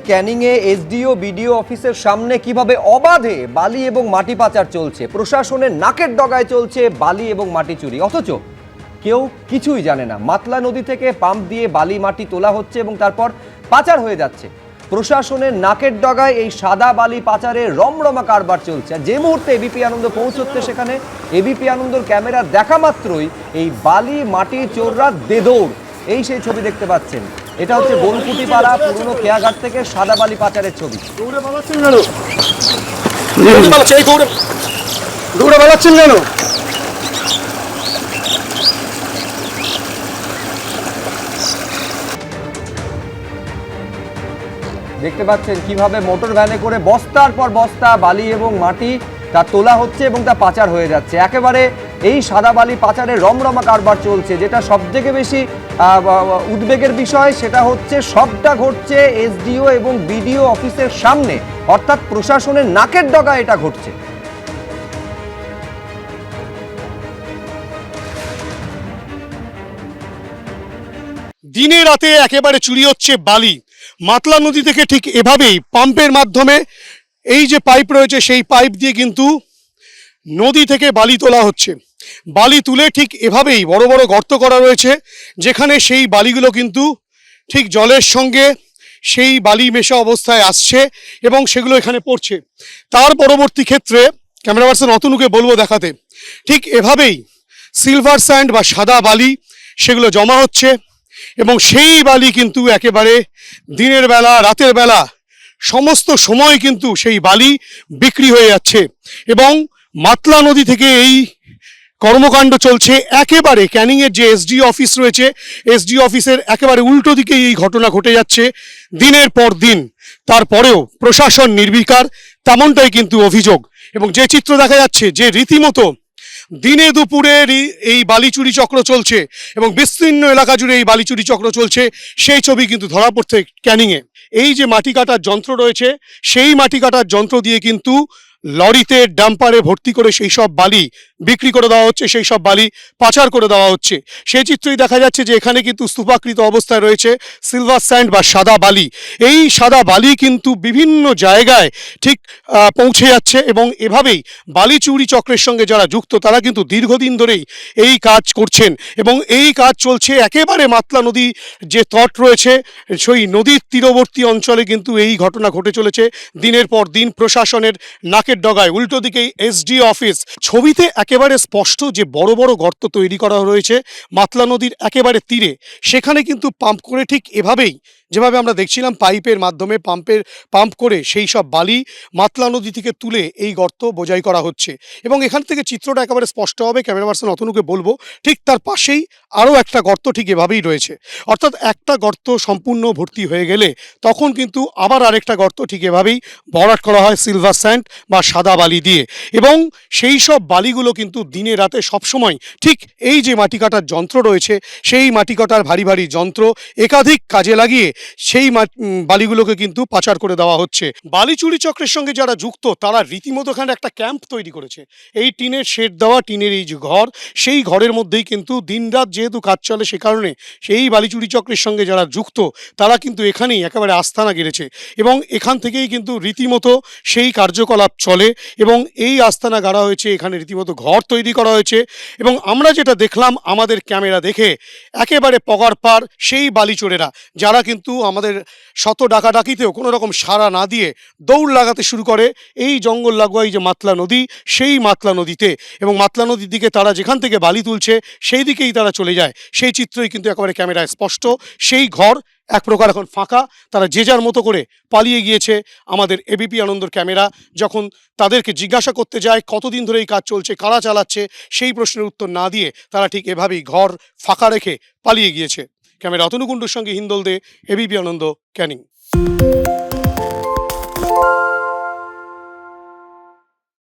ক্যানিংয়ে SDO BDO অফিসের সামনে কিভাবে অবাধে বালি এবং মাটি পাচার চলছে, প্রশাসনের নাকের ডগায় চলছে বালি এবং মাটি চুরি, অথচ কেউ কিছুই জানে না। মাতলা নদী থেকে পাম্প দিয়ে বালি মাটি তোলা হচ্ছে এবং তারপর পাচার হয়ে যাচ্ছে। প্রশাসনের নাকের ডগায় এই সাদা বালি পাচারের রমরমা কারবার চলছে। যে মুহূর্তে এবিপি আনন্দ পৌঁছচ্ছে সেখানে এবিপি আনন্দর ক্যামেরা দেখা মাত্রই এই বালি মাটি চোররা দেদৌড়, এই সেই ছবি দেখতে পাচ্ছেন। এটা হচ্ছে গোলকুটিপাড়া পুরনো খেয়াঘাট থেকে সাদা বালি পাচারের ছবি। দেখতে পাচ্ছেন কিভাবে মোটর ভ্যানে করে বস্তার পর বস্তা বালি এবং মাটি তা তোলা হচ্ছে এবং তা পাচার হয়ে যাচ্ছে। একেবারে এই সাদা বালি পাচারের রমরমা কারবার চলছে। যেটা সবথেকে বেশি উদ্বেগের বিষয় সেটা হচ্ছে সবটা ঘটছে এসডিও এবং বিডিও অফিসের সামনে, অর্থাৎ প্রশাসনের নাকের ডগায় এটা ঘটছে। দিনে রাতে একেবারে চুরি হচ্ছে বালি। মাতলা নদী থেকে ঠিক এভাবেই পাম্পের মাধ্যমে এই যে পাইপ রয়েছে সেই পাইপ দিয়ে কিন্তু নদী থেকে বালি তোলা হচ্ছে। বালি তুলে ঠিক এভাবেই বড় বড় গর্ত করা রয়েছে, যেখানে সেই বালিগুলো কিন্তু ঠিক জলের সঙ্গে সেই বালি মেশা অবস্থায় আসছে এবং সেগুলো এখানে পড়ছে। তার পরবর্তী ক্ষেত্রে ক্যামেরা পার্সন অতনুকে বলবো দেখাতে, ঠিক এভাবেই সিলভার স্যান্ড বা সাদা বালি সেগুলো জমা হচ্ছে এবং সেই বালি কিন্তু একেবারে দিনের বেলা রাতের বেলা সমস্ত সময় কিন্তু সেই বালি বিক্রি হয়ে যাচ্ছে। এবং মাতলা নদী থেকে এই কর্মকাণ্ড চলছে একেবারে ক্যানিংয়ের যে এসডিও অফিস রয়েছে, এসডিও অফিসের একেবারে উল্টো দিকে এই ঘটনা ঘটে যাচ্ছে দিনের পর দিন। তারপরেও প্রশাসন নির্বিকার, তেমনটাই কিন্তু অভিযোগ। এবং যে চিত্র দেখা যাচ্ছে যে রীতিমতো দিনে দুপুরে এই বালি চুরি চক্র চলছে এবং বিস্তীর্ণ এলাকা জুড়ে এই বালি চুরি চক্র চলছে, সেই ছবি কিন্তু ধরা পড়ছে ক্যানিংয়ে। এই যে মাটি কাটার যন্ত্র রয়েছে সেই মাটি কাটার যন্ত্র দিয়ে কিন্তু লরিতে ডাম্পারে ভর্তি করে সেই সব বালি বিক্রি করে দেওয়া হচ্ছে, সেই সব বালি পাচার করে দেওয়া হচ্ছে। সেই চিত্রই দেখা যাচ্ছে যে এখানে কিন্তু স্তূপাকৃত অবস্থায় রয়েছে সিলভার স্যান্ড বা সাদা বালি। এই সাদা বালি কিন্তু বিভিন্ন জায়গায় ঠিক পৌঁছে যাচ্ছে এবং এভাবেই বালি চুরি চক্রের সঙ্গে যারা যুক্ত তারা কিন্তু দীর্ঘদিন ধরেই এই কাজ করছেন এবং এই কাজ চলছে একেবারে মাতলা নদী যে তট রয়েছে সেই নদীর তীরবর্তী অঞ্চলে কিন্তু এই ঘটনা ঘটে চলেছে দিনের পর দিন। প্রশাসনের নাকের ডগায় উল্টো দিকেই এসডিও অফিস। ছবিতে একেবারে স্পষ্ট যে বড় বড় গর্ত তৈরি করা রয়েছে মাতলা নদীর একেবারে তীরে, সেখানে কিন্তু পাম্প করে ঠিক এভাবেই যেভাবে আমরা দেখছিলাম পাইপের মাধ্যমে পাম্প করে সেই সব বালি মাতলা নদী থেকে তুলে এই গর্ত বোঝাই করা হচ্ছে। এবং এখান থেকে চিত্রটা একেবারে স্পষ্ট হবে। ক্যামেরা পার্সন অতনুকে বলবো ঠিক তার পাশেই আরও একটা গর্ত ঠিক এভাবেই রয়েছে, অর্থাৎ একটা গর্ত সম্পূর্ণ ভর্তি হয়ে গেলে তখন কিন্তু আবার আরেকটা গর্ত ঠিক এভাবেই ভরাট করা হয় সিলভার স্যান্ড বা সাদা বালি দিয়ে। এবং সেই সব বালিগুলো কিন্তু দিনে রাতে সবসময় ঠিক এই যে মাটি কাটার যন্ত্র রয়েছে সেই মাটি কাটার ভারী ভারী যন্ত্র একাধিক কাজে লাগিয়ে সেই বালিগুলোকে কিন্তু পাচার করে দেওয়া হচ্ছে। বালি চুরি চক্রের সঙ্গে যারা যুক্ত তারা রীতিমতো এখানে একটা ক্যাম্প তৈরি করেছে। এই টিনের শেড দেওয়া, টিনের এই যে ঘর, সেই ঘরের মধ্যেই কিন্তু দিনরাত যেহেতু কাজ চলে সে কারণে সেই বালি চুরি চক্রের সঙ্গে যারা যুক্ত তারা কিন্তু এখানেই একেবারে আস্তানা গেড়েছে এবং এখান থেকেই কিন্তু রীতিমতো সেই কার্যকলাপ চলে এবং এই আস্তানা গাড়া হয়েছে, এখানে রীতিমতো ঘর তৈরি করা হয়েছে। এবং আমরা যেটা দেখলাম আমাদের ক্যামেরা দেখে একেবারে পগারপার সেই বালি চোরেরা যারা কিন্তু আমাদের শত ডাকাডাকিতেও কোনো রকম সাড়া না দিয়ে দৌড় লাগাতে শুরু করে এই জঙ্গল লাগোয়া এই যে মাতলা নদী সেই মাতলা নদীতে, এবং মাতলা নদীর দিকে তারা যেখান থেকে বালি তুলছে সেই দিকেই তারা চলে যায়। সেই চিত্রই কিন্তু একেবারে ক্যামেরায় স্পষ্ট। সেই ঘর এক প্রকার এখন ফাঁকা, তারা যে যার মতো করে পালিয়ে গিয়েছে। আমাদের এবিপি আনন্দর ক্যামেরা যখন তাদেরকে জিজ্ঞাসা করতে যায় কতদিন ধরে এই কাজ চলছে, কারা চালাচ্ছে, সেই প্রশ্নের উত্তর না দিয়ে তারা ঠিক এভাবেই ঘর ফাঁকা রেখে পালিয়ে গিয়েছে। ক্যামেরা অতনুকুণ্ডুর সঙ্গে হিন্দল দে, এবিপি আনন্দ, ক্যানিং।